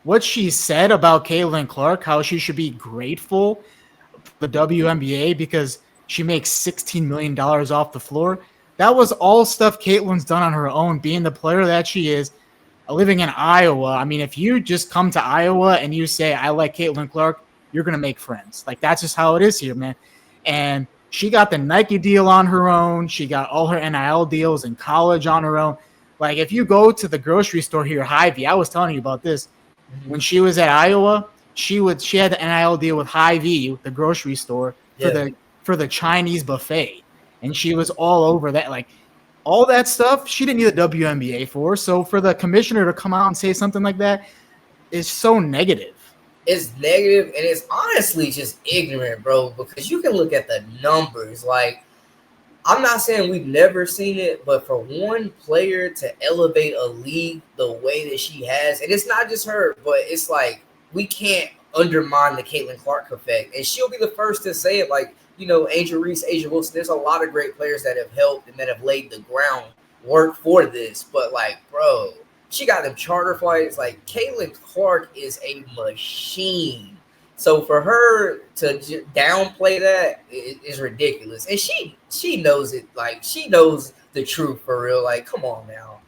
what she said about Caitlin Clark, how she should be grateful for the WNBA because she makes $16 million off the floor. That was all stuff Caitlin's done on her own, being the player that she is, living in Iowa. I mean, if you just come to Iowa and you say, I like Caitlin Clark, you're going to make friends. Like, that's just how it is here, man. And she got the Nike deal on her own. She got all her NIL deals in college on her own. Like, if you go to the grocery store here, Hy-Vee, I was telling you about this. When she was at Iowa, she had the NIL deal with Hy-Vee, the grocery store, for the Chinese buffet. And she was all over that. Like, all that stuff, she didn't need the WNBA for. So for the commissioner to come out and say something like that is so negative. It's negative, and it's honestly just ignorant, bro, because you can look at the numbers. Like, I'm not saying we've never seen it, but for one player to elevate a league the way that she has, and it's not just her, but it's like we can't undermine the Caitlin Clark effect. And she'll be the first to say it, like, Angel Reese, Asia Wilson, there's a lot of great players that have helped and that have laid the groundwork for this. But, like, bro, she got them charter flights. Like, Caitlin Clark is a machine. So for her to downplay that is ridiculous. And she knows it. Like, she knows the truth for real. Like, come on now.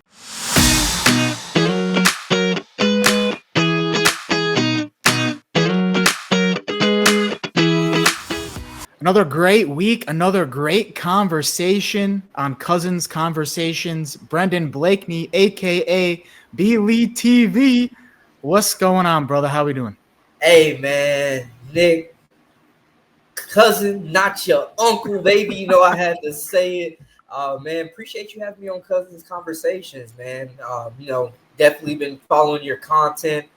Another great week, another great conversation on Cousins Conversations. Brendan Blakney, a.k.a. B-Lead TV. What's going on, brother? How we doing? Hey, man, Nick, cousin, not your uncle, baby. I had to say it. Man, appreciate you having me on Cousins Conversations, man. Definitely been following your content,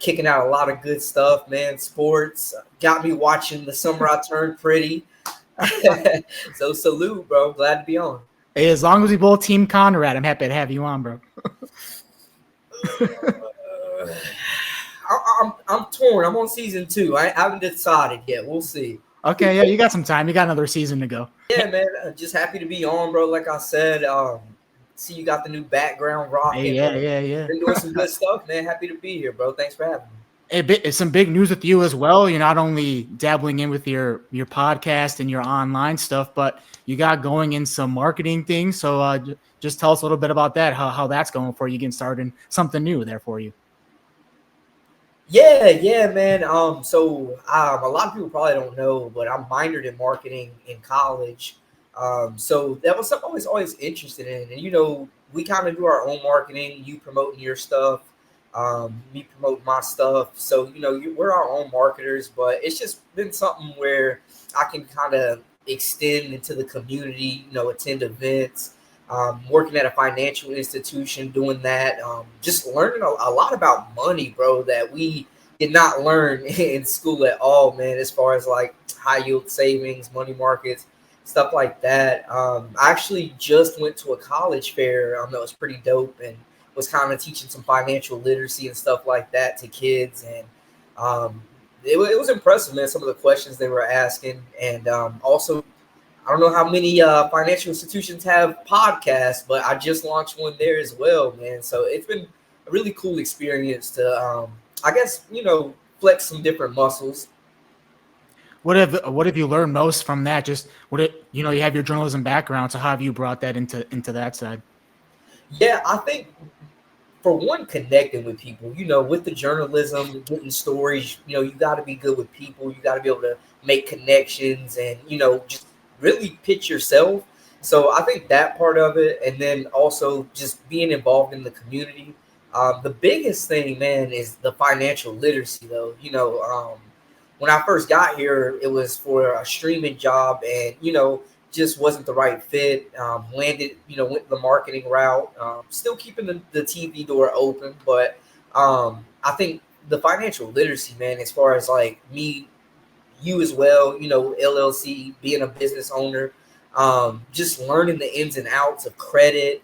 kicking out a lot of good stuff, man. Sports got me watching The Summer I Turned Pretty. So salute, bro. Glad to be on. Hey, as long as we both Team Conrad, I'm happy to have you on, bro. I'm torn. I'm on season 2. I haven't decided yet. We'll see. Okay, yeah, you got some time. You got another season to go. Yeah, man. Just happy to be on, bro. Like I said, see you got the new background rocking. Hey, yeah. Been doing some good stuff, man. Happy to be here, bro. Thanks for having me. It's some big news with you as well. You're not only dabbling in with your podcast and your online stuff, but you got going in some marketing things. So just tell us a little bit about that, how that's going for you, getting started, something new there for you. Yeah, man. So a lot of people probably don't know, but I'm minored in marketing in college. So that was something I was always interested in. And, we kind of do our own marketing, you promoting your stuff, me promoting my stuff. So, we're our own marketers, but it's just been something where I can kind of extend into the community, attend events, working at a financial institution, doing that, just learning a lot about money, bro, that we did not learn in school at all, man, as far as like high yield savings, money markets, stuff like that. I actually just went to a college fair that was pretty dope and was kind of teaching some financial literacy and stuff like that to kids. And it was impressive, man, some of the questions they were asking. And also, I don't know how many financial institutions have podcasts, but I just launched one there as well, man. So it's been a really cool experience to, I guess, flex some different muscles. What have you learned most from that? Just you have your journalism background, so how have you brought that into that side? Yeah, I think for one, connecting with people, with the journalism, getting stories, you got to be good with people. You got to be able to make connections and, just really pitch yourself. So I think that part of it, and then also just being involved in the community. The biggest thing, man, is the financial literacy, though. When I first got here, it was for a streaming job, and just wasn't the right fit. Landed, went the marketing route. Still keeping the TV door open, but I think the financial literacy, man, as far as like me, you as well, LLC, being a business owner, just learning the ins and outs of credit,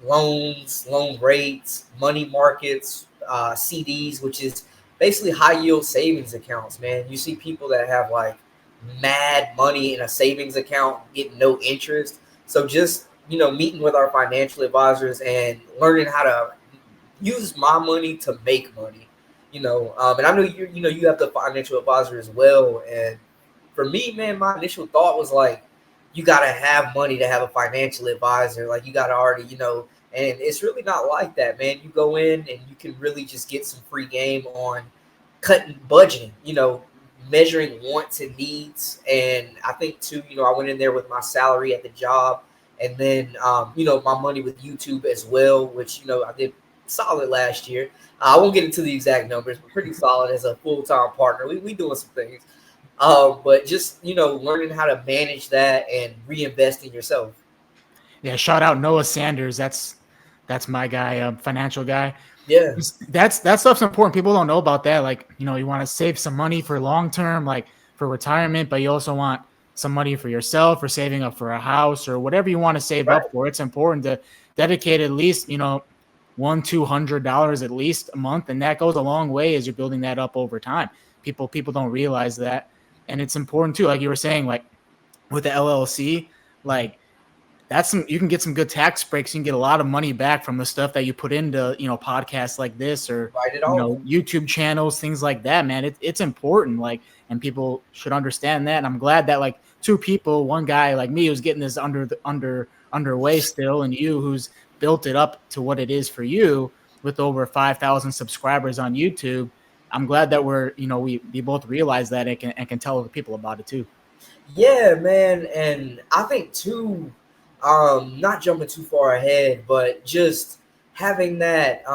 loans, loan rates, money markets, CDs, which is basically high yield savings accounts, man. You see people that have like mad money in a savings account getting no interest. So just, meeting with our financial advisors and learning how to, use my money to make money. And I know you have the financial advisor as well. And for me, man, my initial thought was like, you gotta have money to have a financial advisor. Like you gotta already, and it's really not like that, man. You go in and you can really just get some free game on cutting budgeting, measuring wants and needs. And I think too, I went in there with my salary at the job, and then my money with YouTube as well, which I did solid last year. I won't get into the exact numbers, but pretty solid as a full time partner. We doing some things. But just learning how to manage that and reinvest in yourself. Yeah, shout out Noah Sanders. That's my guy, financial guy. Yeah, That stuff's important. People don't know about that. Like, you want to save some money for long term, like for retirement, but you also want some money for yourself or saving up for a house or whatever you want to save right. up for. It's important to dedicate at least, $100-$200 at least a month, and that goes a long way as you're building that up over time. People don't realize that, and it's important too. Like you were saying, like with the LLC, like you can get some good tax breaks. You can get a lot of money back from the stuff that you put into, podcasts like this or, Write it off. YouTube channels, things like that, man. It's important. Like, and people should understand that. And I'm glad that like two people, one guy like me who's getting this underway still, and you who's built it up to what it is for you with over 5,000 subscribers on YouTube. I'm glad that we both realize that and can tell other people about it too. Yeah, man. And I think too, not jumping too far ahead, but just having that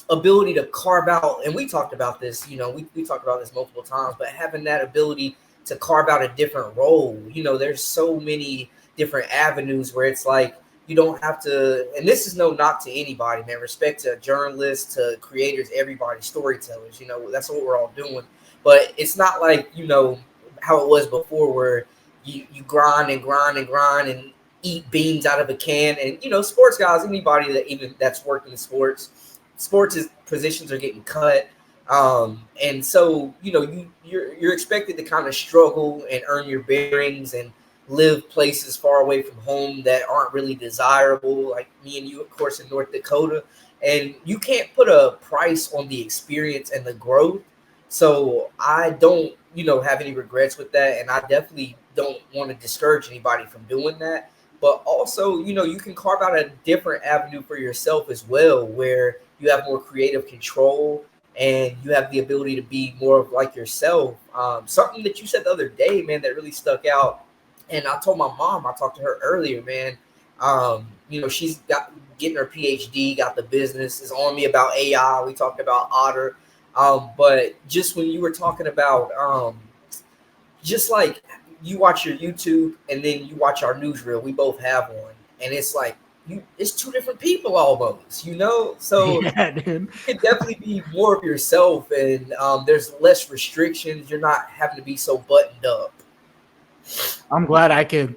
ability to carve out, and we talked about this, we talked about this multiple times, but having that ability to carve out a different role. There's so many different avenues where it's like you don't have to, and this is no knock to anybody, man. Respect to journalists, to creators, everybody, storytellers, that's what we're all doing. But it's not like, how it was before where you grind and grind and grind and eat beans out of a can. And, sports guys, anybody that's working in sports positions are getting cut. And so, you're expected to kind of struggle and earn your bearings and live places far away from home that aren't really desirable, like me and you, of course, in North Dakota. And you can't put a price on the experience and the growth. So I don't, have any regrets with that. And I definitely don't want to discourage anybody from doing that. But also, you can carve out a different avenue for yourself as well, where you have more creative control and you have the ability to be more of like yourself. Something that you said the other day, man, that really stuck out. And I told my mom, I talked to her earlier, man. She's got getting her PhD, got the business, is on me about AI. We talked about Otter. But just when you were talking about just like you watch your YouTube and then you watch our newsreel, we both have one. And it's like it's two different people almost, So Yeah, dude. you can definitely be more of yourself, and there's less restrictions. You're not having to be so buttoned up. I'm glad I could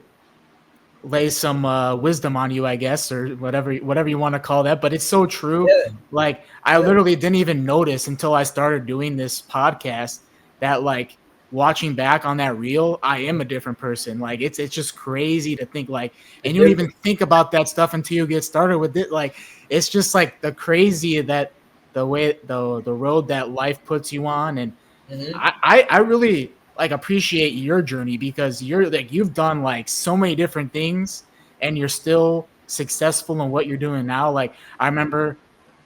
lay some wisdom on you, I guess, or whatever you want to call that. But it's so true. Yeah, Like I yeah. literally didn't even notice until I started doing this podcast that like watching back on that reel, I am a different person. Like it's just crazy to think like, and you don't even think about that stuff until you get started with it. Like it's just like the crazy that the way the road that life puts you on. And Mm-hmm. I really like appreciate your journey because you've done like so many different things and you're still successful in what you're doing now. Like I remember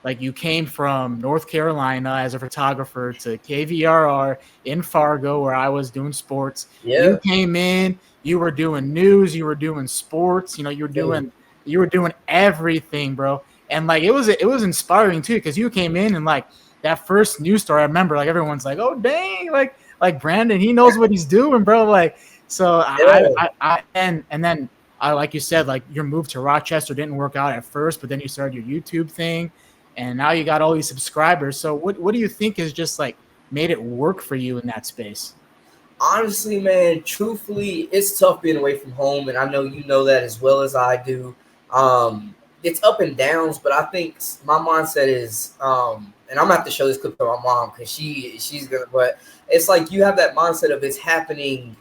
like you came from North Carolina as a photographer to KVRR in Fargo where I was doing sports. You Yeah. came in, you were doing news, you were doing sports, you were doing everything, bro. And like it was inspiring too because you came in and like that first news story, I remember like everyone's like, "Oh dang, like Brandon, he knows what he's doing, bro." Like so Yeah. and then I like you said, like your move to Rochester didn't work out at first, but then you started your YouTube thing and now you got all these subscribers. So what do you think has just like made it work for you in that space? Honestly, man, truthfully, it's tough being away from home, and I know you know that as well as I do. It's up and downs, but I think my mindset is, and I'm gonna have to show this clip to my mom because she's gonna. But it's like you have that mindset of it's happening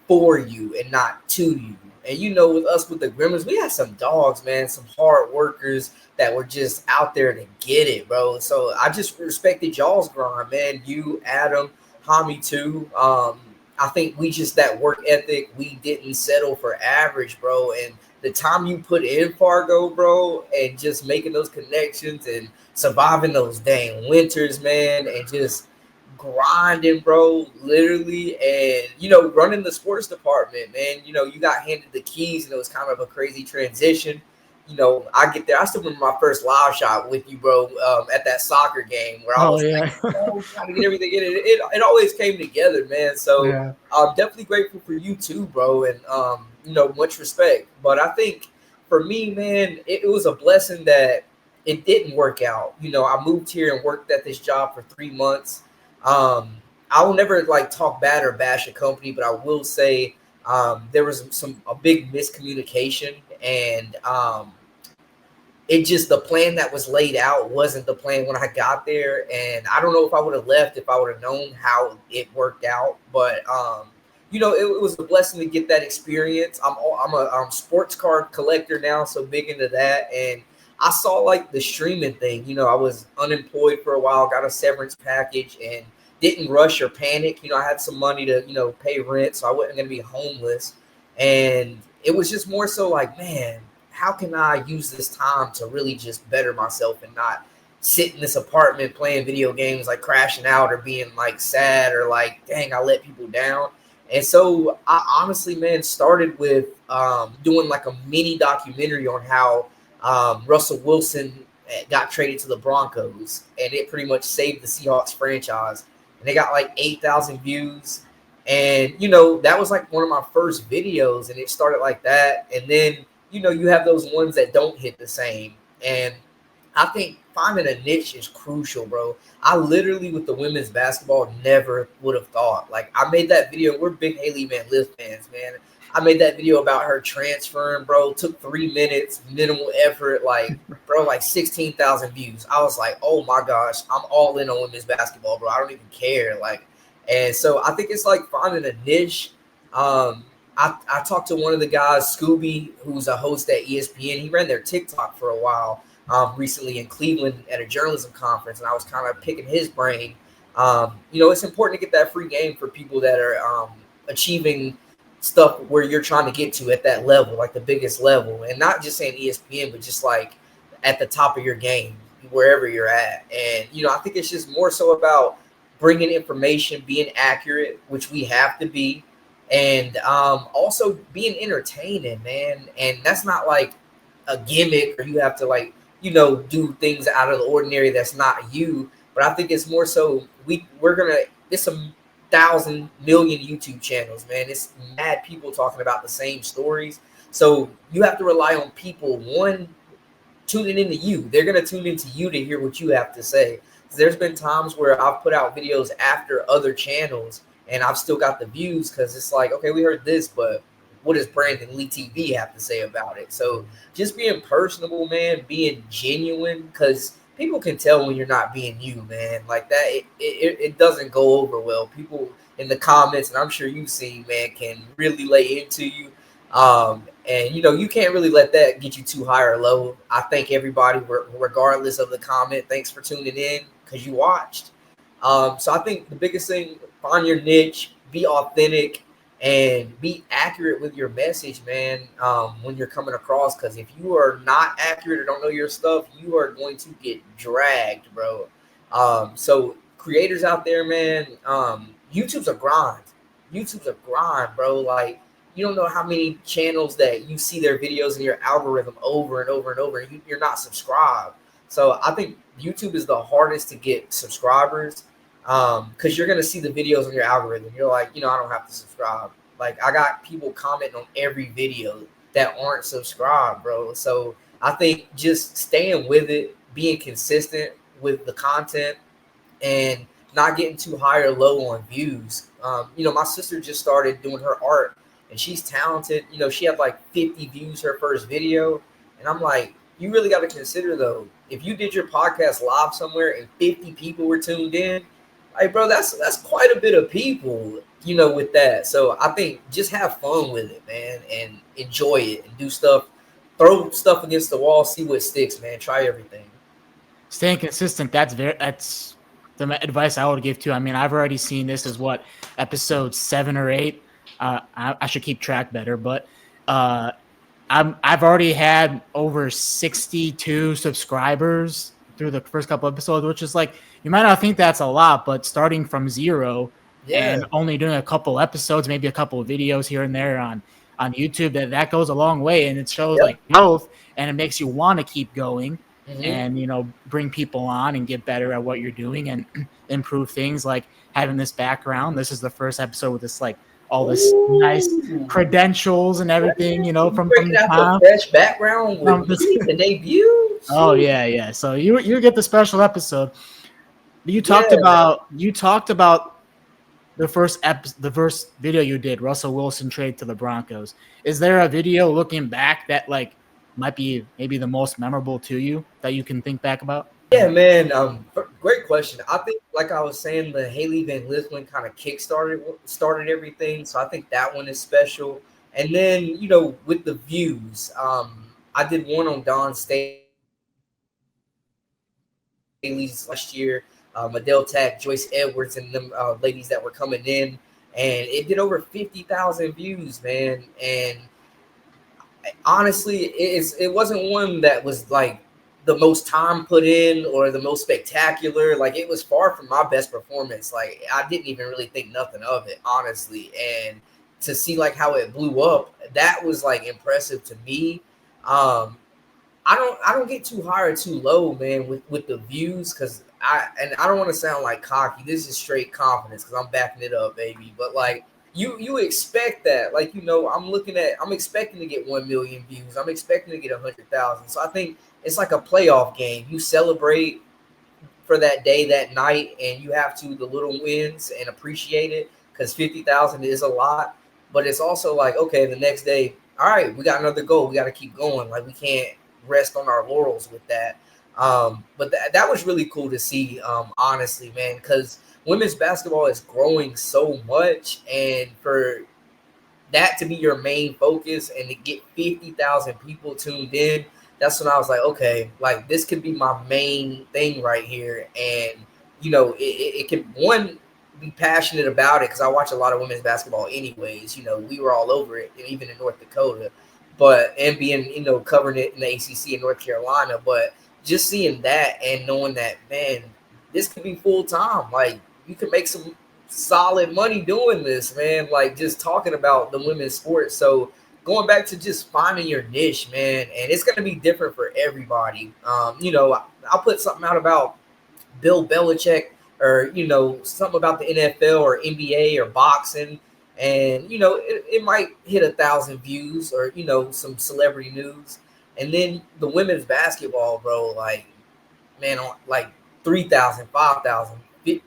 for you and not to you, And with us with the Gremlins, we had some dogs, man, some hard workers that were just out there to get it, bro. So I just respected y'all's grind, man. You, Adam, Hami too. I think we just that work ethic. We didn't settle for average, bro. And the time you put in Fargo, bro, and just making those connections and surviving those dang winters, man, and just grinding, bro, literally, and running the sports department, man. You got handed the keys, and it was kind of a crazy transition. I get there. I still remember my first live shot with you, bro, at that soccer game where I Oh was yeah, trying to get everything in. It always came together, man. So yeah. I'm definitely grateful for you too, bro, and much respect. But I think for me, man, it was a blessing that it didn't work out. I moved here and worked at this job for 3 months. Um, I will never like talk bad or bash a company, but I will say there was a big miscommunication, and it just the plan that was laid out wasn't the plan when I got there. And I don't know if I would have left if I would have known how it worked out. But it was a blessing to get that experience. I'm a sports card collector now, so big into that. And I saw like the streaming thing. I was unemployed for a while, got a severance package, and didn't rush or panic. I had some money to pay rent, so I wasn't going to be homeless. And it was just more so like, man, how can I use this time to really just better myself and not sit in this apartment playing video games, like crashing out or being like sad or like, dang, I let people down. And so I honestly, man, started with doing like a mini documentary on how Russell Wilson got traded to the Broncos, and it pretty much saved the Seahawks franchise. And they got like 8,000 views. And, that was like one of my first videos, and it started like that. And then, you have those ones that don't hit the same. And I think finding a niche is crucial, bro. I literally, with the women's basketball, never would have thought. Like, I made that video. We're big Haley Van Lith fans, man. I made that video about her transferring, bro. Took 3 minutes, minimal effort, like, bro, like 16,000 views. I was like, oh my gosh, I'm all in on women's basketball, bro. I don't even care. Like, and so I think it's like finding a niche. I talked to one of the guys, Scooby, who's a host at ESPN. He ran their TikTok for a while recently in Cleveland at a journalism conference, and I was kind of picking his brain. It's important to get that free game for people that are achieving stuff where you're trying to get to at that level, like the biggest level, and not just saying ESPN, but just like at the top of your game, wherever you're at. And, I think it's just more so about bringing information, being accurate, which we have to be, and also being entertaining, man. And that's not like a gimmick or you have to like, do things out of the ordinary that's not you. But I think it's more so it's some 1,000 million YouTube channels, man. It's mad people talking about the same stories. So you have to rely on people, one, tuning into you. They're going to tune into you to hear what you have to say. There's been times where I've put out videos after other channels and I've still got the views because it's like, okay, we heard this, but what does Brandon Lee TV have to say about it? So just being personable, man, being genuine, because people can tell when you're not being you, man. Like that, it doesn't go over well. People in the comments, and I'm sure you've seen, man, can really lay into you. And you can't really let that get you too high or low. I thank everybody, regardless of the comment. Thanks for tuning in because you watched. So I think the biggest thing, find your niche, be authentic, and be accurate with your message, man, when you're coming across. Because if you are not accurate or don't know your stuff, you are going to get dragged, bro. So creators out there, man, YouTube's a grind. YouTube's a grind, bro. Like, you don't know how many channels that you see their videos in your algorithm over and over and over, and you're not subscribed. So I think YouTube is the hardest to get subscribers because you're going to see the videos on your algorithm. You're like, I don't have to subscribe. Like, I got people commenting on every video that aren't subscribed, bro. So I think just staying with it, being consistent with the content, and not getting too high or low on views. My sister just started doing her art, and she's talented. She had like 50 views her first video. And I'm like, you really got to consider, though, if you did your podcast live somewhere and 50 people were tuned in, Like, bro, that's quite a bit of people, with that. So I think just have fun with it, man, and enjoy it and do stuff, throw stuff against the wall, see what sticks, man. Try everything. Staying consistent, that's the advice I would give too. I mean, I've already seen this as what, episode 7 or 8. I should keep track better, but uh, I've already had over 62 subscribers through the first couple episodes, which is like, you might not think that's a lot, but starting from zero Yeah. and only doing a couple episodes, maybe a couple of videos here and there on YouTube, that goes a long way, and it shows Yep. like growth, and it makes you want to keep going Hmm. and bring people on and get better at what you're doing and improve things, like having this background. This is the first episode with this, like, all this nice Ooh. credentials and everything, You from breaking the out the top. fresh background with This, me, the debut. oh Shoot. yeah. So you get the special episode. Yeah, man. You talked about the first video you did, Russell Wilson trade to the Broncos. Is there a video looking back that, like, might be maybe the most memorable to you that you can think back about? Yeah, man. Great question. I think, like I was saying, the Haley Van Lislen kind of started everything. So I think that one is special. And then, with the views, I did one on Don Staley's last year. Adele Tack, Joyce Edwards, and them ladies that were coming in, and it did over 50,000 views, man. And honestly, it wasn't one that was like the most time put in or the most spectacular. Like, it was far from my best performance. Like, I didn't even really think nothing of it, honestly. And to see like how it blew up, that was like impressive to me. Um, I don't get too high or too low, man, with the views, because I don't want to sound like cocky. This is straight confidence because I'm backing it up, baby. But like, you expect that, like, I'm expecting to get 1 million views. I'm expecting to get 100,000. So I think it's like a playoff game. You celebrate for that day, that night, and you have to the little wins and appreciate it, because 50,000 is a lot. But it's also like, okay, the next day, all right, we got another goal. We got to keep going. Like, we can't rest on our laurels with that. But that was really cool to see, honestly, man, because women's basketball is growing so much, and for that to be your main focus and to get 50,000 people tuned in, that's when I was like, okay, like, this could be my main thing right here. And, it can, one, be passionate about it, because I watch a lot of women's basketball anyways. We were all over it, even in North Dakota, and being, covering it in the ACC in North Carolina. But just seeing that and knowing that, man, this could be full time. Like, you could make some solid money doing this, man. Like, just talking about the women's sport. So going back to just finding your niche, man, and it's gonna be different for everybody. I'll put something out about Bill Belichick, or something about the NFL or NBA or boxing, and it might hit 1,000 views, or some celebrity news. And then the women's basketball, bro, like, man, on like 3,000, 5,000,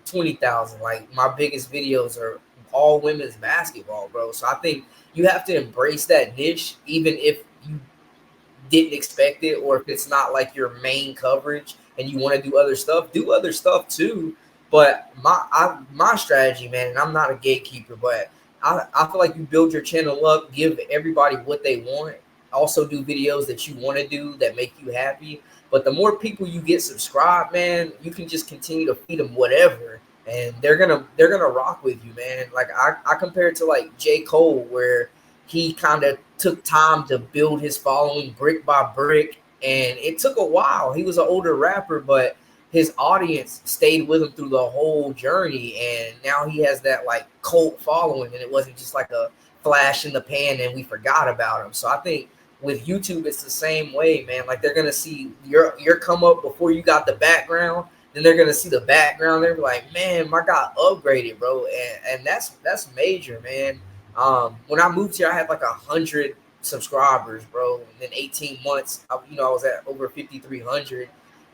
20,000. Like, my biggest videos are all women's basketball, bro. So I think you have to embrace that niche, even if you didn't expect it, or if it's not like your main coverage and you want to do other stuff too. But my strategy, man, and I'm not a gatekeeper, but I feel like you build your channel up, give everybody what they want, also do videos that you want to do that make you happy. But the more people you get subscribed, man, you can just continue to feed them whatever, and they're gonna rock with you, man. Like, I compare it to like J. Cole, where he kind of took time to build his following brick by brick, and it took a while. He was an older rapper, but his audience stayed with him through the whole journey, and now he has that like cult following, and it wasn't just like a flash in the pan and we forgot about him. So I think with YouTube it's the same way, man. Like, they're gonna see your come up before you got the background, then they're gonna see the background. They're like, man, my guy upgraded, bro, and that's major, man. When I moved here, I had like 100 subscribers, bro. And then 18 months, I was at over 5,300.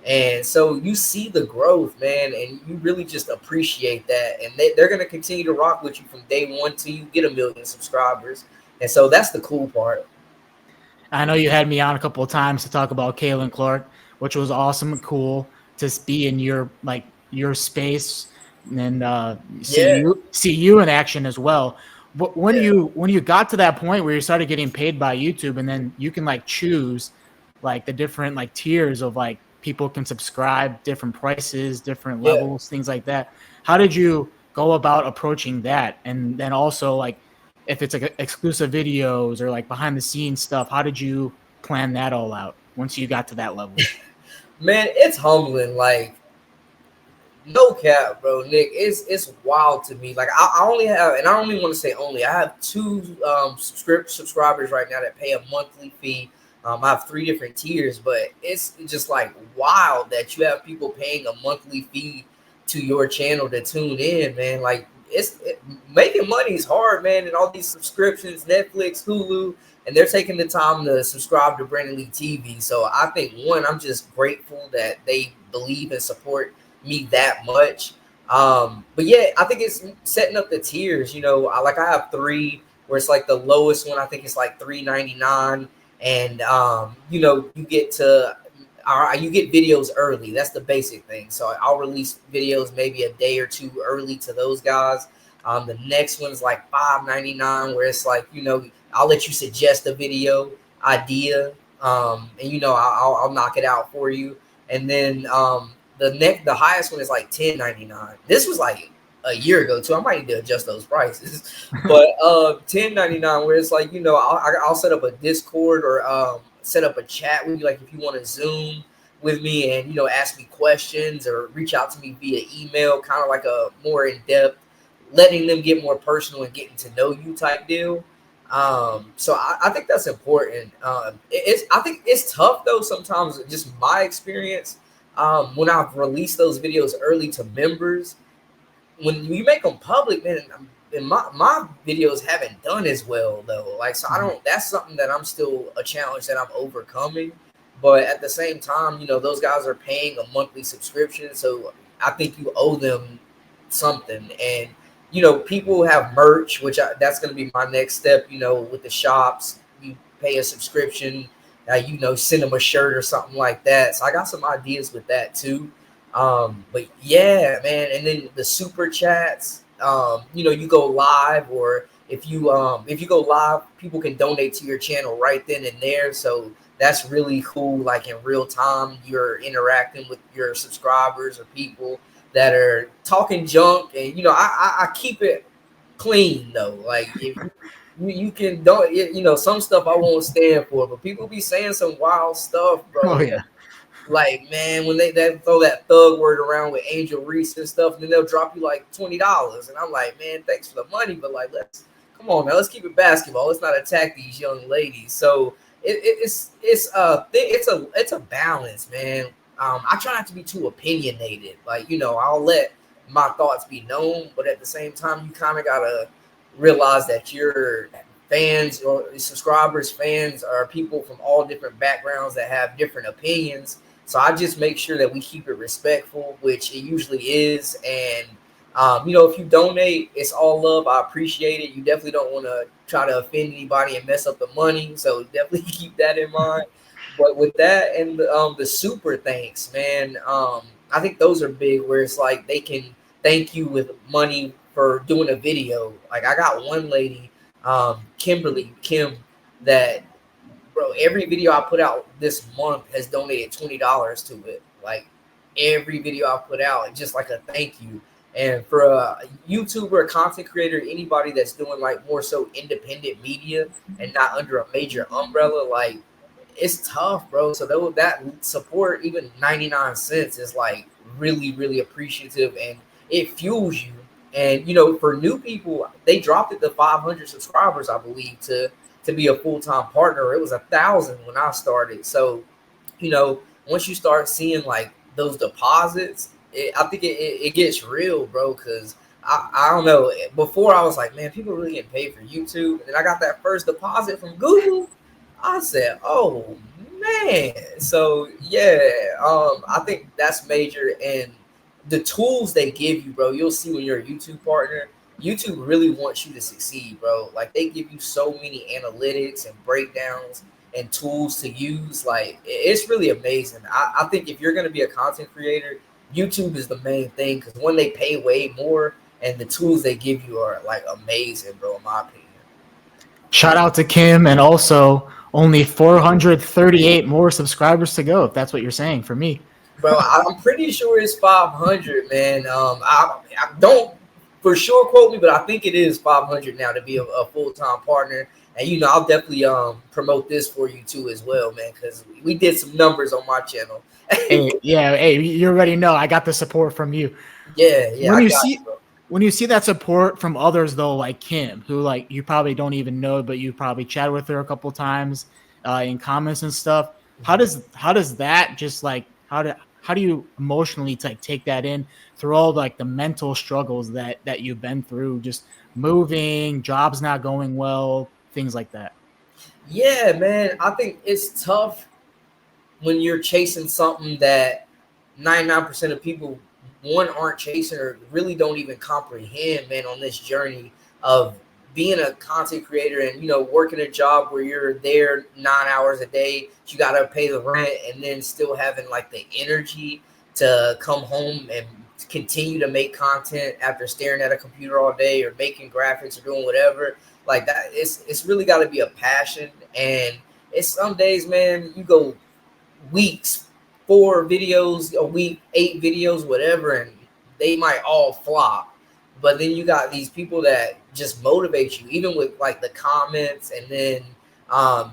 And so you see the growth, man, and you really just appreciate that. And they're going to continue to rock with you from day one till you get 1 million subscribers. And so that's the cool part. I know you had me on a couple of times to talk about Caitlin Clark, which was awesome and cool to be in your space and Yeah, see you in action as well. But yeah, when you got to that point where you started getting paid by YouTube, and then you can like choose like the different like tiers of like people can subscribe, different prices, different yeah. levels, things like that. How did you go about approaching that? And then also like if it's like exclusive videos or like behind the scenes stuff, how did you plan that all out once you got to that level? Man, it's humbling. Like, no cap, bro, Nick. It's wild to me. Like, I only have, and I don't even want to say only. I have two subscribers right now that pay a monthly fee. I have three different tiers, but it's just like wild that you have people paying a monthly fee to your channel to tune in, man. Like, making money is hard, man. And all these subscriptions, Netflix, Hulu, and they're taking the time to subscribe to Brandon Lee TV. So I think one, I'm just grateful that they believe and support me that much. But yeah, I think it's setting up the tiers. You know, I have three where it's like the lowest one. I think it's like $3.99, and you know, you get to you get videos early. That's the basic thing. So I'll release videos maybe a day or two early to those guys. The next one's like $5.99, where it's like, you know, I'll let you suggest a video idea, and you know, I'll knock it out for you. And then the highest one is like $10.99. This was like a year ago too. I might need to adjust those prices, but $10.99, where it's like, you know, I'll set up a Discord or set up a chat with you, like if you want to Zoom with me and, you know, ask me questions or reach out to me via email, kind of like a more in depth, letting them get more personal and getting to know you type deal. So I think that's important. I think it's tough though sometimes. Just my experience, when I've released those videos early to members, when you make them public, man, and my videos haven't done as well though. Like, so I Mhm. don't. That's something that I'm still a challenge that I'm overcoming. But at the same time, you know, those guys are paying a monthly subscription, so I think you owe them something. And you know, people have merch, which that's going to be my next step. You know, with the shops, you pay a subscription. You know, send them a shirt or something like that. So I got some ideas with that too. But yeah, man, and then the super chats, you know, you go live, or if you go live, people can donate to your channel right then and there. So that's really cool. Like in real time, you're interacting with your subscribers or people that are talking junk, and you know, I keep it clean though. Like if you can don't, you know, some stuff I won't stand for, but people be saying some wild stuff, Oh bro. yeah. Like, man, when they throw that thug word around with Angel Reese and stuff, then they'll drop you like $20, and I'm like, man, thanks for the money, but like, let's come on now, let's keep it basketball. Let's not attack these young ladies. So it's a balance, man. I try not to be too opinionated. Like, you know, I'll let my thoughts be known, but at the same time, you kind of gotta realize that your fans or subscribers, fans are people from all different backgrounds that have different opinions. So I just make sure that we keep it respectful, which it usually is. And you know, if you donate, it's all love. I appreciate it. You definitely don't want to try to offend anybody and mess up the money. So definitely keep that in mind. But with that and the super thanks, man, I think those are big. Where it's like they can thank you with money for doing a video. Like I got one lady, Kim, that, bro, every video I put out this month has donated $20 to it. Like every video I put out, just like a thank you. And for a YouTuber, a content creator, anybody that's doing like more so independent media and not under a major umbrella, like it's tough, bro. So that support, even 99 cents, is like really, really appreciative, and it fuels you. And you know, for new people, they dropped it to 500 subscribers, I believe, to be a full time partner. It was 1,000 when I started. So, you know, once you start seeing like those deposits, I think it gets real, bro. Because I don't know. Before I was like, man, people really getting paid for YouTube, and then I got that first deposit from Google. I said, oh man. So yeah, I think that's major, and the tools they give you, bro. You'll see when you're a YouTube partner. YouTube really wants you to succeed, bro. Like they give you so many analytics and breakdowns and tools to use. Like it's really amazing. I think if you're gonna be a content creator, YouTube is the main thing because when they pay way more and the tools they give you are like amazing, bro, in my opinion. Shout out to Kim, and also only 438 more subscribers to go. If that's what you're saying for me. Bro, I'm pretty sure it's 500, man. I don't for sure quote me, but I think it is 500 now to be a full time partner. And I'll definitely promote this for you too as well, man, because we did some numbers on my channel. Hey, yeah, hey, you already know I got the support from you. Yeah, When I you got you, see bro. when you see that support from others though, like Kim, who like you probably don't even know, but you probably chat with her a couple times in comments and stuff. How does that just like how do you emotionally like take that in through all like the mental struggles that you've been through, just moving, jobs not going well, things like that. Yeah, man, I think it's tough when you're chasing something that 99% of people one aren't chasing or really don't even comprehend, man, on this journey of being a content creator and working a job where you're there 9 hours a day, you got to pay the rent, and then still having like the energy to come home and continue to make content after staring at a computer all day or making graphics or doing whatever like that. It's really got to be a passion. And it's some days, man, you go weeks, 4 videos a week, 8 videos, whatever, and they might all flop. But then you got these people that just motivate you, even with like the comments, and then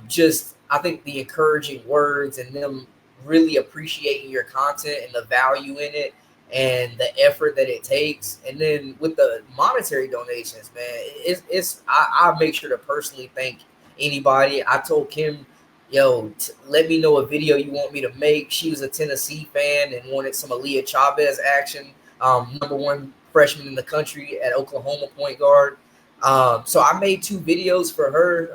just I think the encouraging words and them really appreciating your content and the value in it and the effort that it takes. And then with the monetary donations, man, I make sure to personally thank anybody. I told Kim, yo, let me know a video you want me to make. She was a Tennessee fan and wanted some Aaliyah Chavez action. #1 freshman in the country at Oklahoma, point guard. So I made 2 videos for her.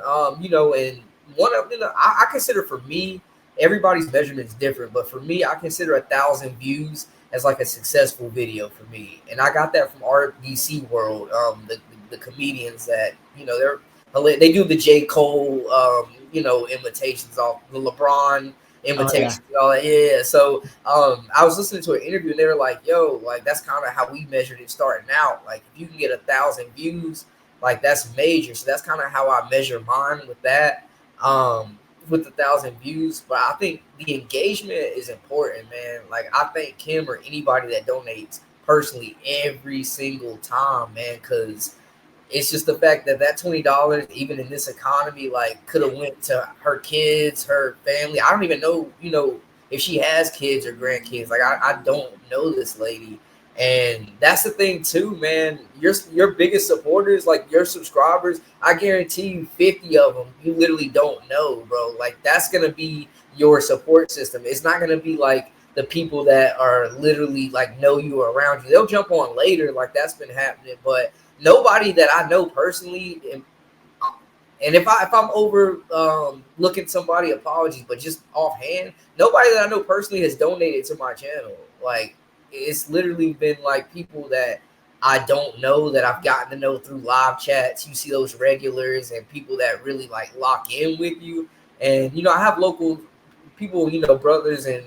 And one of them, I consider, for me, everybody's measurement is different, but for me, I consider 1,000 views as like a successful video for me. And I got that from RDC World, the comedians that they do the J. Cole, imitations, off the LeBron Oh yeah. imitations, and all that. Yeah. So I was listening to an interview and they were like, yo, like that's kind of how we measured it starting out. Like if you can get 1,000 views, like that's major. So that's kind of how I measure mine with that. With 1,000 views. But I think the engagement is important, man. Like I thank Kim or anybody that donates personally every single time, man, because it's just the fact that $20, even in this economy, like could have went to her kids, her family. I don't even know, if she has kids or grandkids. Like I don't know this lady. And that's the thing too, man. Your biggest supporters, like your subscribers, I guarantee you 50 of them you literally don't know, bro. Like that's gonna be your support system. It's not gonna be like the people that are literally like know you or around you. They'll jump on later, like that's been happening, but nobody that I know personally, and if I'm over looking somebody, apologies, but just offhand, nobody that I know personally has donated to my channel. Like it's literally been like people that I don't know that I've gotten to know through live chats. You see those regulars and people that really like lock in with you. And I have local people, brothers and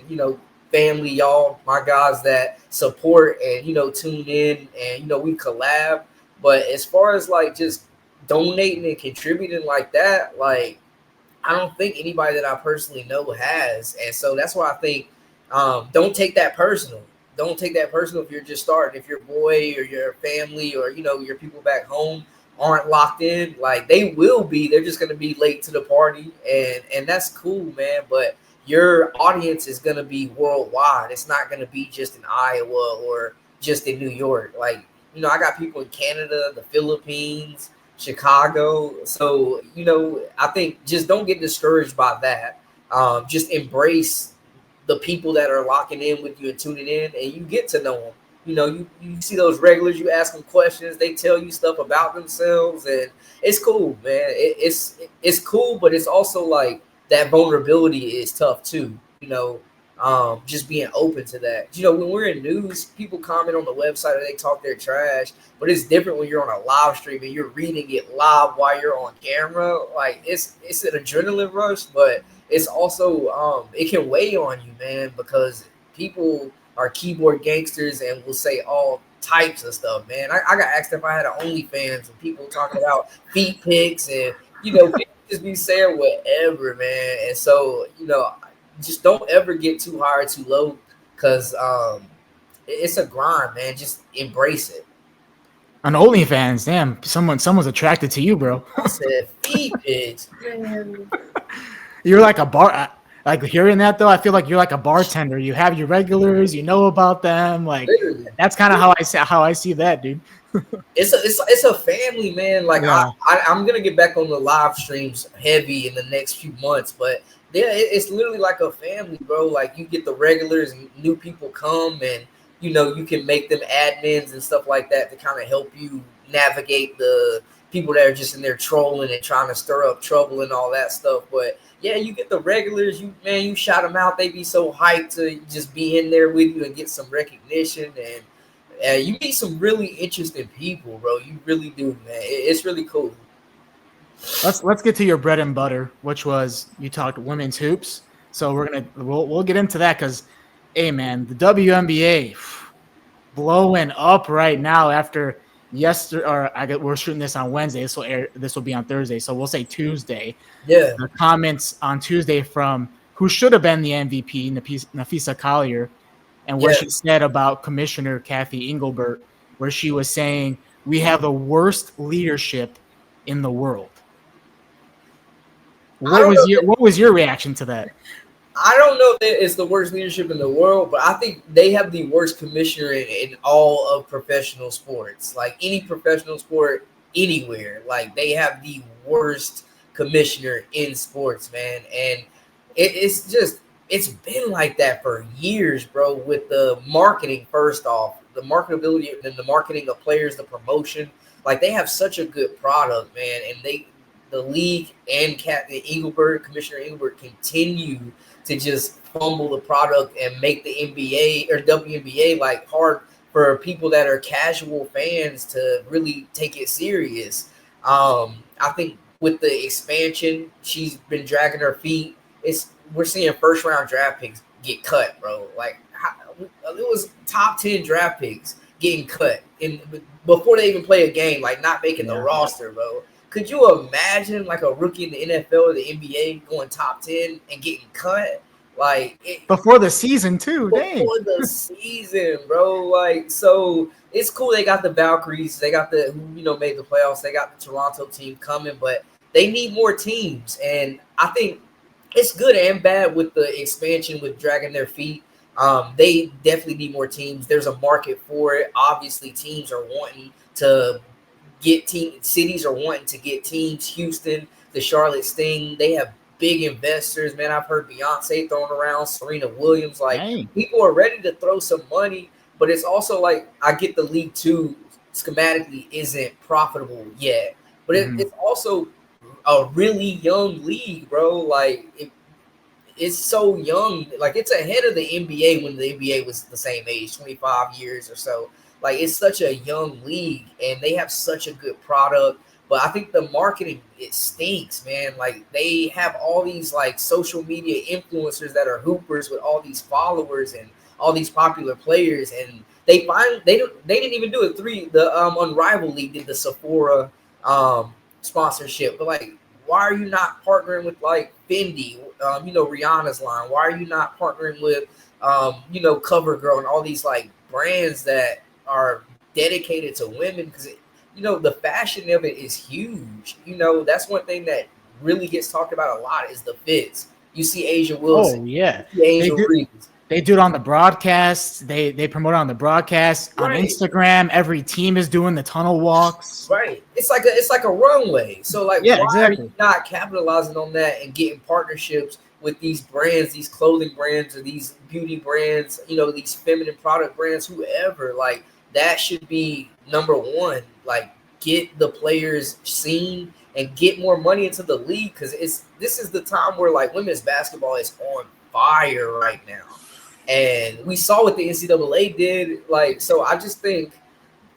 family, y'all, my guys that support and tune in and we collab. But as far as like just donating and contributing like that, like I don't think anybody that I personally know has. And so that's why I think don't take that personal. Don't take that personal if you're just starting. If your boy or your family or your people back home aren't locked in, like they will be. They're just gonna be late to the party, and that's cool, man. But your audience is gonna be worldwide. It's not gonna be just in Iowa or just in New York. Like I got people in Canada, the Philippines, Chicago. So, I think just don't get discouraged by that. Just embrace the people that are locking in with you and tuning in, and you get to know them. You see those regulars, you ask them questions, they tell you stuff about themselves, and it's cool, man. It's cool, but it's also like that vulnerability is tough too. Just being open to that. When we're in news, people comment on the website or they talk their trash, but it's different when you're on a live stream and you're reading it live while you're on camera. Like it's an adrenaline rush, but it's also it can weigh on you, man, because people are keyboard gangsters and will say all types of stuff, man. I got asked if I had an OnlyFans and people talking about feet pics and people just be saying whatever, man. And so just don't ever get too high or too low because it's a grind, man. Just embrace it. On OnlyFans, damn, someone's attracted to you, bro. I said feet pics, man. You're like a bar. Like hearing that though, I feel like you're like a bartender. You have your regulars, you know about them. Like Literally. that's kind of how I see that, dude. It's a family, man. Like Yeah. I'm gonna get back on the live streams heavy in the next few months, but yeah, it's literally like a family, bro. Like you get the regulars, and new people come, and you can make them admins and stuff like that to kind of help you navigate the people that are just in there trolling and trying to stir up trouble and all that stuff. But yeah, you get the regulars, you shout them out. They be so hyped to just be in there with you and get some recognition, and you meet some really interesting people, bro. You really do, man. It's really cool. Let's get to your bread and butter, which was you talked women's hoops. So we'll get into that because, hey man, the WNBA blowing up right now after yesterday. Or we're shooting this on Wednesday. This will be on Thursday. So we'll say Tuesday. Yeah. The comments on Tuesday from who should have been the MVP, Napheesa Collier, and what she said about Commissioner Cathy Engelbert, where she was saying we have the worst leadership in the world. What was your reaction to that? I don't know if it's the worst leadership in the world, but I think they have the worst commissioner in all of professional sports. Like any professional sport anywhere, like they have the worst commissioner in sports, man. And it's been like that for years, bro. With the marketing, first off, the marketability and the marketing of players, the promotion, like they have such a good product, man. And the league and Commissioner Engelbert continue to just fumble the product and make the NBA or WNBA like hard for people that are casual fans to really take it serious. I think with the expansion, she's been dragging her feet. We're seeing first round draft picks get cut, bro. Like it was top 10 draft picks getting cut before they even play a game, like not making the roster, bro. Could you imagine like a rookie in the NFL or the NBA going top 10 and getting cut? Like before the season too. Before the season, bro. Like, so it's cool they got the Valkyries, they got made the playoffs, they got the Toronto team coming, but they need more teams. And I think it's good and bad with the expansion with dragging their feet. They definitely need more teams. There's a market for it. Obviously, teams are wanting to cities are wanting to get teams. Houston, the Charlotte Sting, they have big investors, man. I've heard Beyonce thrown around, Serena Williams. Like, people are ready to throw some money, but it's also like I get the league too schematically isn't profitable yet, but it's also a really young league, bro. Like it's so young. Like it's ahead of the NBA when the NBA was the same age, 25 years or so. Like it's such a young league and they have such a good product. But I think the marketing, it stinks, man. Like they have all these like social media influencers that are hoopers with all these followers and all these popular players, and they didn't even do it. The Unrivaled League did the Sephora sponsorship, but like, why are you not partnering with like Fendi, Rihanna's line? Why are you not partnering with CoverGirl and all these like brands that are dedicated to women? Because the fashion of it is huge. That's one thing that really gets talked about a lot is the fits. You see Asia Wilson. Oh yeah, They do it on the broadcast. They promote it on the broadcast on Instagram. Every team is doing the tunnel walks. Right. It's like a runway. So like, yeah, why exactly. are you not capitalizing on that and getting partnerships with these brands, these clothing brands, or these beauty brands? These feminine product brands, whoever. Like that should be number one. Like get the players seen and get more money into the league, because this is the time where like women's basketball is on fire right now. And we saw what the NCAA did. Like, so I just think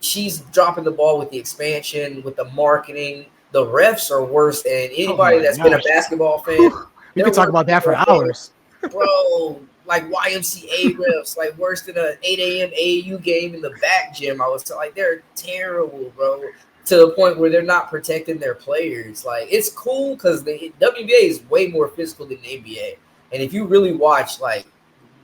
she's dropping the ball with the expansion, with the marketing. The refs are worse than anybody that's been a basketball fan. We could talk about that for hours. Bro, like YMCA refs, like worse than an 8 a.m. AAU game in the back gym. I was like, they're terrible, bro. To the point where they're not protecting their players. Like it's cool because the WNBA is way more physical than the NBA. And if you really watch, like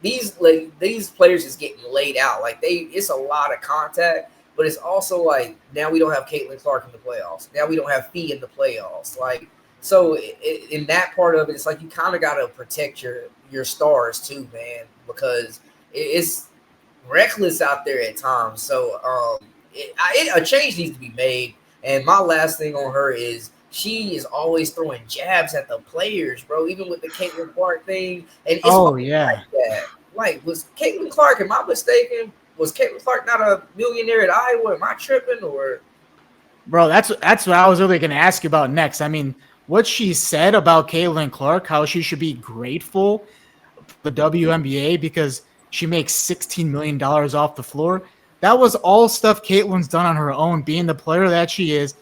these players is getting laid out. Like it's a lot of contact, but it's also like now we don't have Caitlin Clark in the playoffs. Now we don't have Fee in the playoffs. Like so, in that part of it, it's like you kind of got to protect your stars too, man, because it's reckless out there at times. So a change needs to be made. And my last thing on her is she is always throwing jabs at the players, bro. Even with the Caitlin Clark thing, and it's Oh like yeah, that. Like, was Caitlin Clark? Am I mistaken? Was Caitlin Clark not a millionaire at Iowa? Am I tripping? Or bro. That's what I was really going to ask you about next. I mean, what she said about Caitlin Clark, how she should be grateful for the WNBA because she makes $16 million off the floor. That was all stuff Caitlin's done on her own, being the player that she is,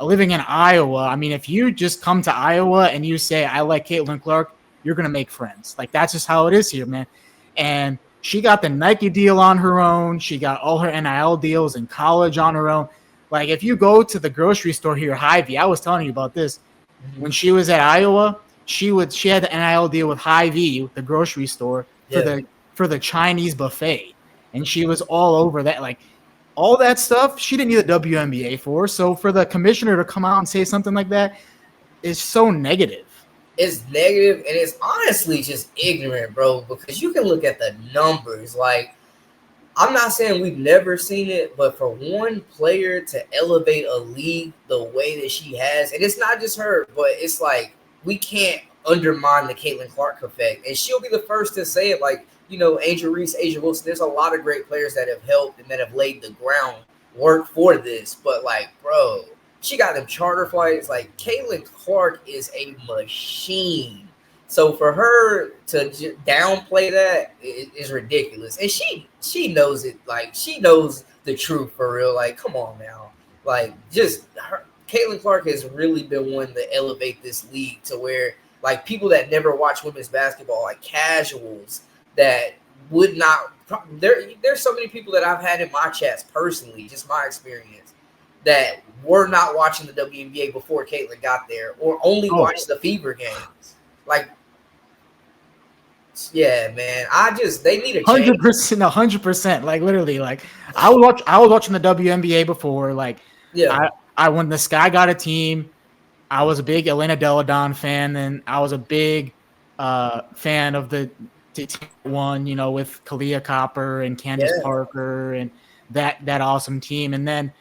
living in Iowa. I mean, if you just come to Iowa and you say, I like Caitlin Clark, you're going to make friends. Like, that's just how it is here, man. And she got the Nike deal on her own. She got all her NIL deals in college on her own. Like, if you go to the grocery store here, Hy-Vee, I was telling you about this. When she was at Iowa, she had the NIL deal with Hy-Vee, the grocery store, for the Chinese buffet. And she was all over that. Like, all that stuff, she didn't need the WNBA for. So for the commissioner to come out and say something like that is so negative. it's negative and it's honestly just ignorant, bro. Because you can look at the numbers. Like, I'm not saying we've never seen it, but for one player to elevate a league the way that she has, and it's not just her, but it's like we can't undermine the Caitlin Clark effect. And she'll be the first to say it. Like, Angel Reese, Asia Wilson, there's a lot of great players that have helped and that have laid the groundwork for this. But, like, bro, she got them charter flights. Like, Caitlin Clark is a machine. So for her to downplay that is ridiculous, and she knows it. Like, she knows the truth for real. Like, come on now. Like, just her, Caitlin Clark has really been one to elevate this league to where, like, people that never watch women's basketball, like casuals that would not. There's so many people that I've had in my chats personally, just my experience, that were not watching the WNBA before Caitlin got there, or only watched the Fever games. Like, yeah, man. They need a change. 100%, 100%. Like, literally, like, I was watching the WNBA before. Like, Yeah, I when the Sky got a team, I was a big Elena Deladon fan, and I was a big fan of the team one, with Kalia Copper and Candace Parker and that awesome team. And then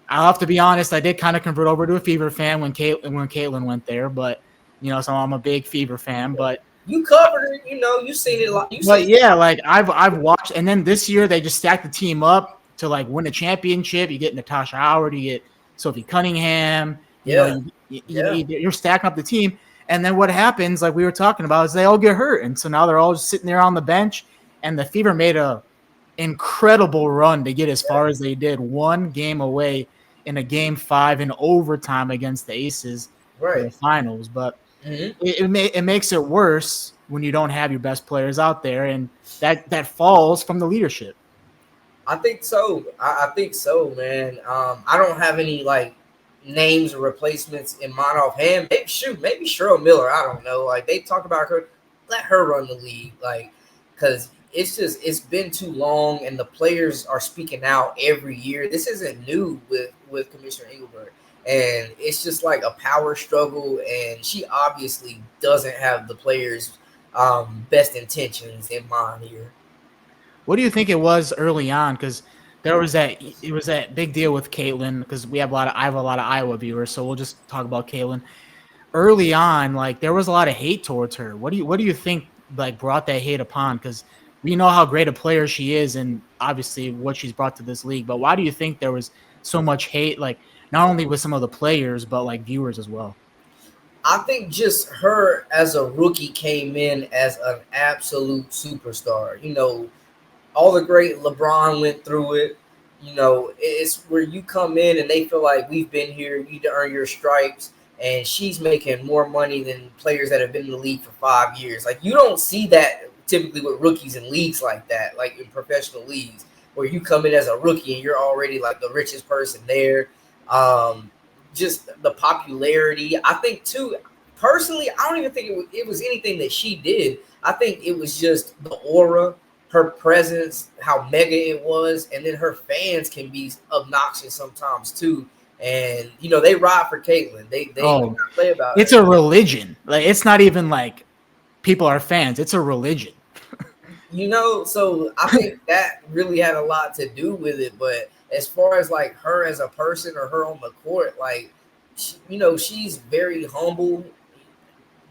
I'll have to be honest, I did kind of convert over to a Fever fan when Caitlin went there, but so I'm a big Fever fan. But you covered it. You seen it a lot. but yeah, like I've watched, and then this year they just stacked the team up to like win a championship. You get Natasha Howard, you get Sophie Cunningham. You're stacking up the team, and then what happens, like we were talking about, is they all get hurt, and so now they're all just sitting there on the bench. And the Fever made a incredible run to get as far as they did, one game away in a game 5 in overtime against the Aces for the finals. But it makes it worse when you don't have your best players out there, and that falls from the leadership. I think so. I think so, man. I don't have any like names or replacements in mind offhand. Maybe Cheryl Miller. I don't know. Like, they talk about her, let her run the league. Like, because it's been too long, and the players are speaking out every year. This isn't new with Commissioner Engelbert, and it's just like a power struggle. And she obviously doesn't have the players' best intentions in mind here. What do you think it was early on? Because it was that big deal with Caitlin. Because I have a lot of Iowa viewers, so we'll just talk about Caitlin. Early on, like, there was a lot of hate towards her. What do you think, like, brought that hate upon? Because we know how great a player she is, and obviously what she's brought to this league. But why do you think there was so much hate, like, not only with some of the players, but like viewers as well? I think just her as a rookie came in as an absolute superstar. All the great LeBron went through it. It's where you come in and they feel like, we've been here, you need to earn your stripes. And she's making more money than players that have been in the league for 5 years. Like, you don't see that typically with rookies in leagues like that, like in professional leagues, where you come in as a rookie and you're already like the richest person there. Just the popularity. I think too. Personally, I don't even think it was anything that she did. I think it was just the aura, her presence, how mega it was, and then her fans can be obnoxious sometimes too. And they ride for Caitlyn. They do Oh, not play about it's her. a religion. Like it's not even like people are fans. It's a religion. So I think that really had a lot to do with it. But as far as like her as a person or her on the court, like she's very humble,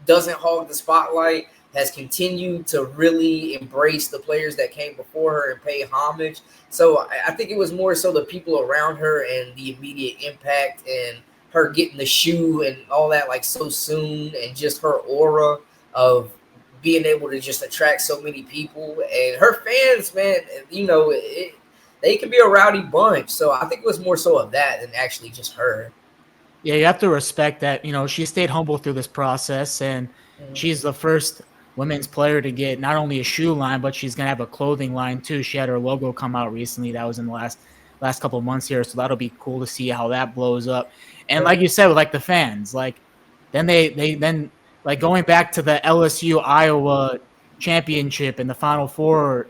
doesn't hog the spotlight, has continued to really embrace the players that came before her and pay homage. So I think it was more so the people around her and the immediate impact and her getting the shoe and all that like so soon, and just her aura of being able to just attract so many people and her fans, man. They can be a rowdy bunch. So I think it was more so of that than actually just her. Yeah, you have to respect that. She stayed humble through this process, and she's the first women's player to get not only a shoe line, but she's gonna have a clothing line too. She had her logo come out recently. That was in the last couple of months here, so that'll be cool to see how that blows up. And like you said, with like the fans, like then then like going back to the LSU Iowa championship and the Final Four,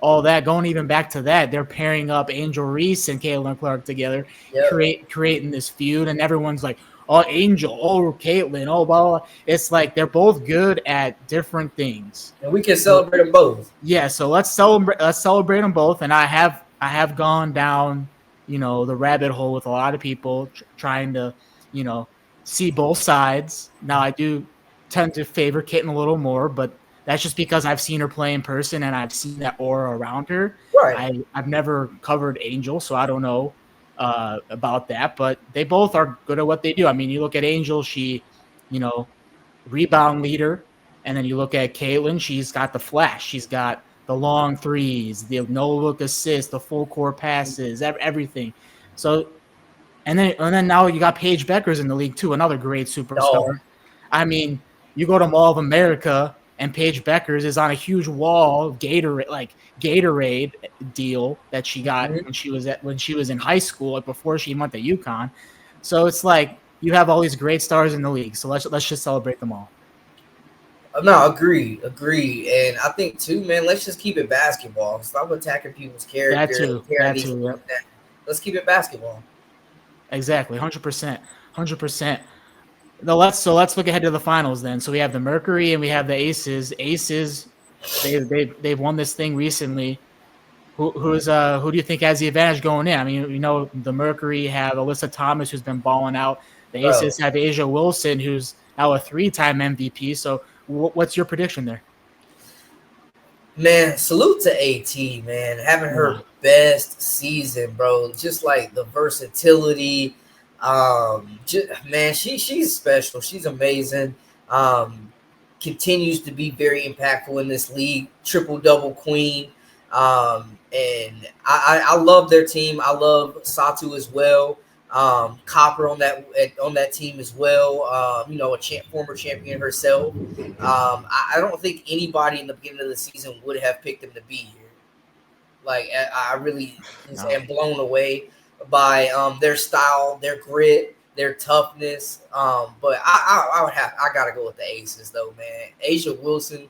all that, going even back to that, they're pairing up Angel Reese and Caitlin Clark together, Yep. creating this feud, and everyone's like, oh, Angel, oh, Caitlin, oh, blah, blah, blah. It's like they're both good at different things. And we can celebrate them both. Yeah, so let's celebrate them both. And I have gone down, the rabbit hole with a lot of people trying to, see both sides. Now I do tend to favor Kitten a little more, but that's just because I've seen her play in person and I've seen that aura around her. Right. I've never covered Angel, so I don't know about that, but they both are good at what they do. I mean, you look at Angel, she, rebound leader, and then you look at Caitlin, she's got the flash, she's got the long threes, the no look assist, the full court passes, everything. So, and then now you got Paige Beckers in the league too, another great superstar. Oh, I mean, you go to Mall of America and Paige Beckers is on a huge wall Gatorade deal that she got when she was in high school, like before she went to UConn. So it's like you have all these great stars in the league. So let's just celebrate them all. no, agree. And I think too, man. Let's just keep it basketball. Stop attacking people's character. That too. Yep. Let's keep it basketball. Exactly, 100%. Let's look ahead to the finals then. So we have the Mercury and we have the Aces. Aces, they've won this thing recently. Who do you think has the advantage going in? I mean, the Mercury have Alyssa Thomas, who's been balling out. The Aces have Asia Wilson, who's now a 3-time MVP. So what's your prediction there? Man, salute to AT, man. Having her best season, bro. Just like the versatility. Man, she's special. She's amazing. Continues to be very impactful in this league. Triple-double queen. And I love their team. I love Satu as well. Copper on that team as well. A former champion herself. I don't think anybody in the beginning of the season would have picked them to be here. Like I really am blown away by their style, their grit, their toughness. But I gotta go with the Aces though, man. Asia Wilson.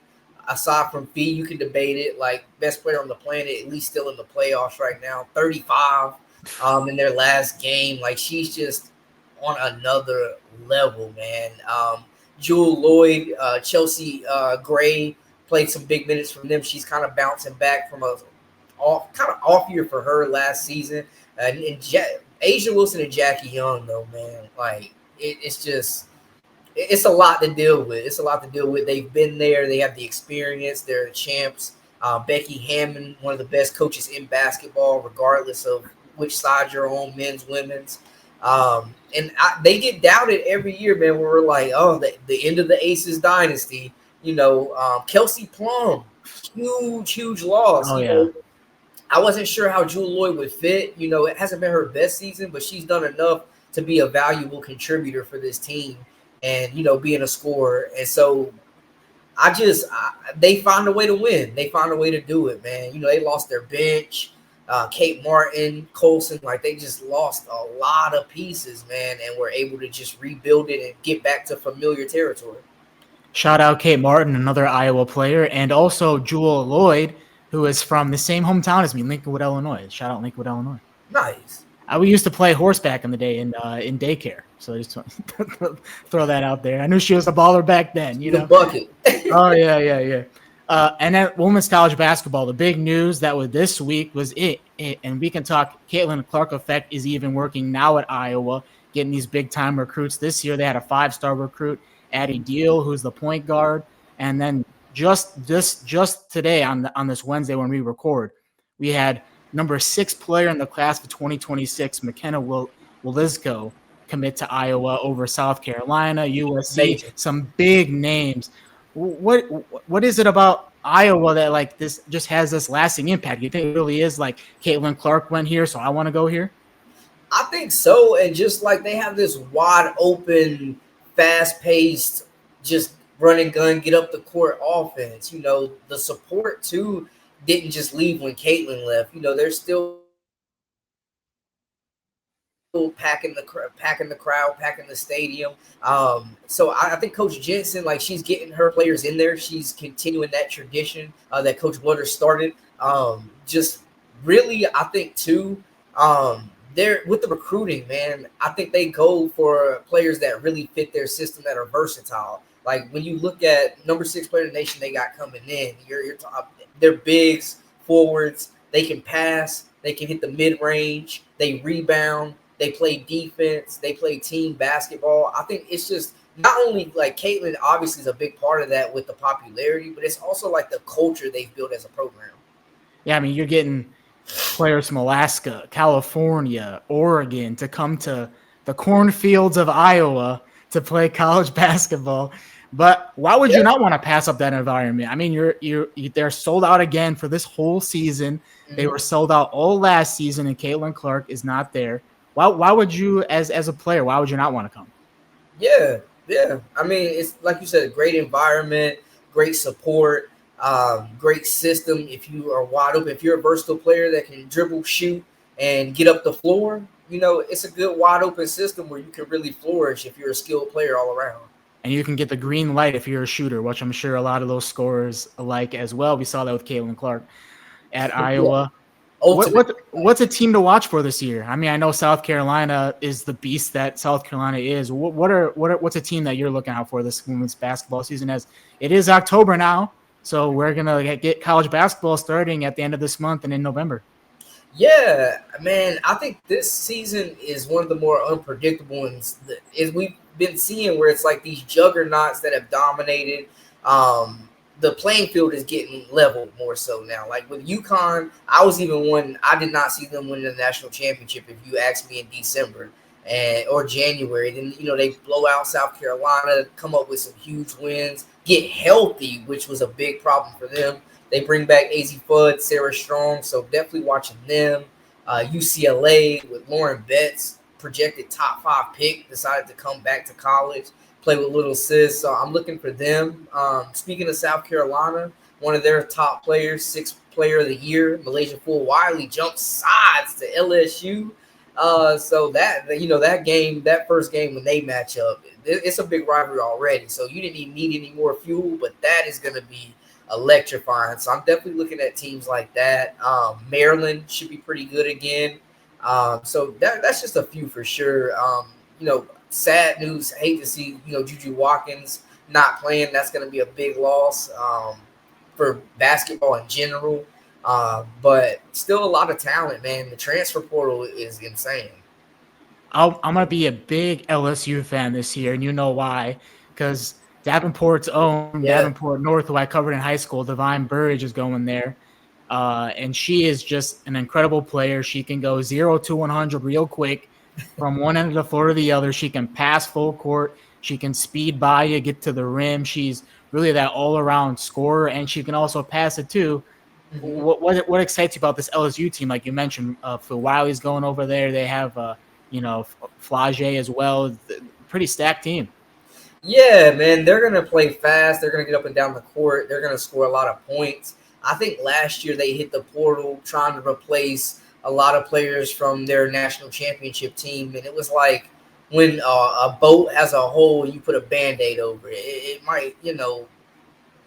Aside from Fee, you can debate it. Like best player on the planet, at least still in the playoffs right now. 35 in their last game. Like she's just on another level, man. Jewel Lloyd, Chelsea Gray played some big minutes from them. She's kind of bouncing back from a off year for her last season. And Asia Wilson and Jackie Young, though, man. Like it's just. It's a lot to deal with. They've been there. They have the experience. They're the champs. Becky Hammond, one of the best coaches in basketball, regardless of which side you're on, men's, women's. They get doubted every year, man, where we're like, oh, the end of the Aces dynasty. Kelsey Plum, huge loss. Oh, yeah. I wasn't sure how Jewel Lloyd would fit. It hasn't been her best season, but she's done enough to be a valuable contributor for this team. And being a scorer, and so They found a way to win. They found a way to do it, man. They lost their bench. Kate Martin, Colson, like they just lost a lot of pieces, man, and were able to just rebuild it and get back to familiar territory. Shout out Kate Martin, another Iowa player, and also Jewel Lloyd, who is from the same hometown as me, Lincolnwood, Illinois. Shout out Lincolnwood, Illinois. Nice. We used to play horseback in the day in daycare, so I just throw that out there. I knew she was a baller back then. The bucket. Oh yeah. And then women's college basketball. The big news that was this week was and we can talk. Caitlin Clark effect is even working now at Iowa, getting these big time recruits. This year they had a 5-star recruit, Addie Deal, who's the point guard, and then just today on this Wednesday when we record, we had number 6 player in the class of 2026, McKenna Wilizko, commit to Iowa over South Carolina, USC, some big names. What is it about Iowa that like this just has this lasting impact? You think it really is like Caitlin Clark went here, so I want to go here? I think so, and just like they have this wide open, fast paced, just run and gun, get up the court offense. The support too didn't just leave when Caitlin left. They're still packing the crowd, packing the stadium. So I think Coach Jensen, like she's getting her players in there. She's continuing that tradition that Coach Blutter started. Just really, I think too, they're with the recruiting, man. I think they go for players that really fit their system, that are versatile. Like when you look at number 6 player in the nation they got coming in, they're bigs, forwards. They can pass. They can hit the mid range. They rebound. They play defense. They play team basketball. I think it's just not only like Caitlin obviously is a big part of that with the popularity, but it's also like the culture they've built as a program. Yeah, I mean, you're getting players from Alaska, California, Oregon to come to the cornfields of Iowa to play college basketball. But why would you not want to pass up that environment? I mean, they're sold out again for this whole season. Mm-hmm. They were sold out all last season, and Caitlin Clark is not there. Why would you, as a player, why would you not want to come? Yeah. I mean, it's like you said, a great environment, great support, great system. If you are wide open, if you're a versatile player that can dribble, shoot, and get up the floor, it's a good wide open system where you can really flourish if you're a skilled player all around. And you can get the green light if you're a shooter, which I'm sure a lot of those scorers like as well. We saw that with Caitlin Clark at Iowa. What's a team to watch for this year? I mean, I know South Carolina is the beast that South Carolina is. What's a team that you're looking out for this women's basketball season? As it is October now, so we're gonna get college basketball starting at the end of this month and in November. Yeah, man, I think this season is one of the more unpredictable ones. We've been seeing where it's like these juggernauts that have dominated. The playing field is getting leveled more so now. Like with UConn, I did not see them win the national championship if you asked me in December or January. Then, they blow out South Carolina, come up with some huge wins, get healthy, which was a big problem for them. They bring back AZ Fudd, Sarah Strong, so definitely watching them. UCLA with Lauren Betts, projected top 5 pick, decided to come back to college, play with little sis. So I'm looking for them. Speaking of South Carolina, one of their top players, 6th player of the year, Malaysia Wiley, jumps sides to LSU. So that first game when they match up, it's a big rivalry already. So you didn't even need any more fuel, but that is going to be electrifying. So I'm definitely looking at teams like that. Maryland should be pretty good again. So that's just a few for sure. Sad news. Hate to see Juju Watkins not playing. That's going to be a big loss for basketball in general. But still a lot of talent, man. The transfer portal is insane. I'm gonna be a big LSU fan this year, and you know why? Because Davenport's own Davenport North, who I covered in high school, Divine Burridge is going there. And she is just an incredible player. She can go 0 to 100 real quick from one end of the floor to the other. She can pass full court. She can speed by you, get to the rim. She's really that all-around scorer, and she can also pass it too. Mm-hmm. What excites you about this LSU team? Like you mentioned, Phil Wiley's going over there. They have, Flage as well. Pretty stacked team. Yeah, man, they're gonna play fast. They're gonna get up and down the court. They're gonna score a lot of points. I think last year they hit the portal trying to replace a lot of players from their national championship team, and it was like when a boat has a hole, you put a band-aid over it. It might,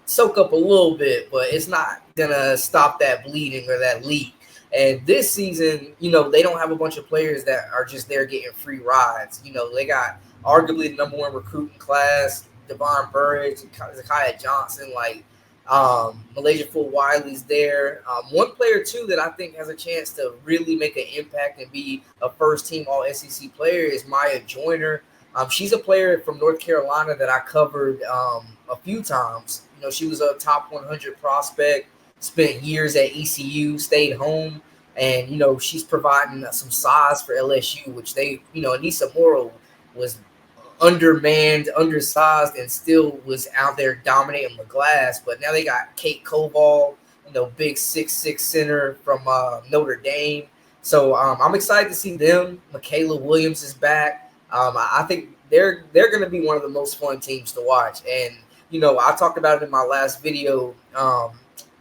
soak up a little bit, but it's not gonna stop that bleeding or that leak. And this season, they don't have a bunch of players that are just there getting free rides. They got arguably the number one recruiting class, Devon Burridge, Zakiah Johnson, Malaysia Full Wiley's there. One player too that I think has a chance to really make an impact and be a first team All SEC player is Maya Joyner. She's a player from North Carolina that I covered a few times. She was a top 100 prospect, spent years at ECU, stayed home, and she's providing some size for LSU, which Anissa Morrow was undermanned, undersized, and still was out there dominating the glass. But now they got Kate Koval, big 6'6" center from Notre Dame. So I'm excited to see them. Michaela Williams is back. I think they're going to be one of the most fun teams to watch. And I talked about it in my last video.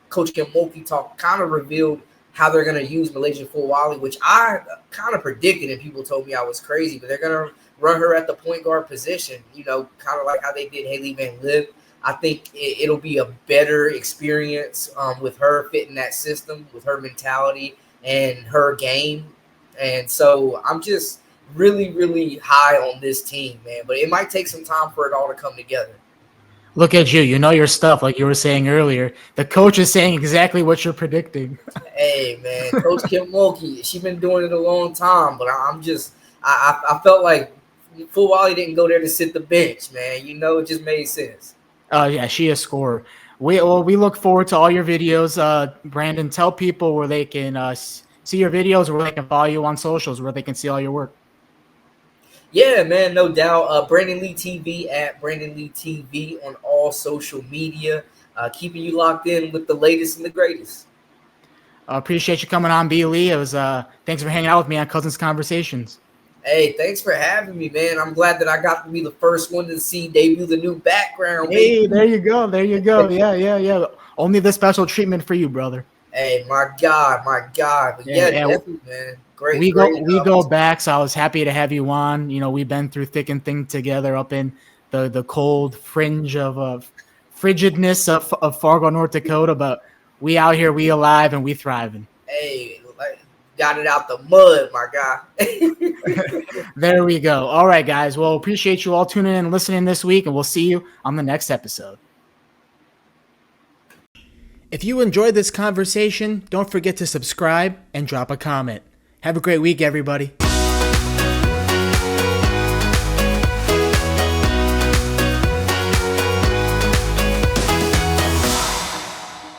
Coach Kim Mulkey kind of revealed how they're going to use Malaysia Fulwali, which I kind of predicted, and people told me I was crazy. But they're going to run her at the point guard position, kind of like how they did Haley Van Lith. I think it'll be a better experience with her fitting that system, with her mentality and her game. And so I'm just really, really high on this team, man. But it might take some time for it all to come together. Look at you. You know your stuff, like you were saying earlier. The coach is saying exactly what you're predicting. Hey, man, Coach Kim Mulkey, she's been doing it a long time, but I felt like Fulwali didn't go there to sit the bench, man. It just made sense. Yeah, she is scorer. We look forward to all your videos. Brandon, tell people where they can see your videos, where they can follow you on socials, where they can see all your work. Yeah, man, no doubt. Brandon Lee TV at Brandon Lee TV on all social media, keeping you locked in with the latest and the greatest. Appreciate you coming on, B. Lee. It was thanks for hanging out with me on Cousins Conversations. Hey, thanks for having me, man. I'm glad that I got to be the first one to see debut the new background. Hey, there you go. There you go. Yeah. Only the special treatment for you, brother. Hey, my God. But yeah, definitely, man. Great. We go back, so I was happy to have you on. We've been through thick and thin together up in the cold fringe of frigidness of Fargo, North Dakota, but we out here, we alive, and we thriving. Hey, got it out the mud, my guy. There we go. All right, guys. Well, appreciate you all tuning in and listening this week, and we'll see you on the next episode. If you enjoyed this conversation, don't forget to subscribe and drop a comment. Have a great week, everybody.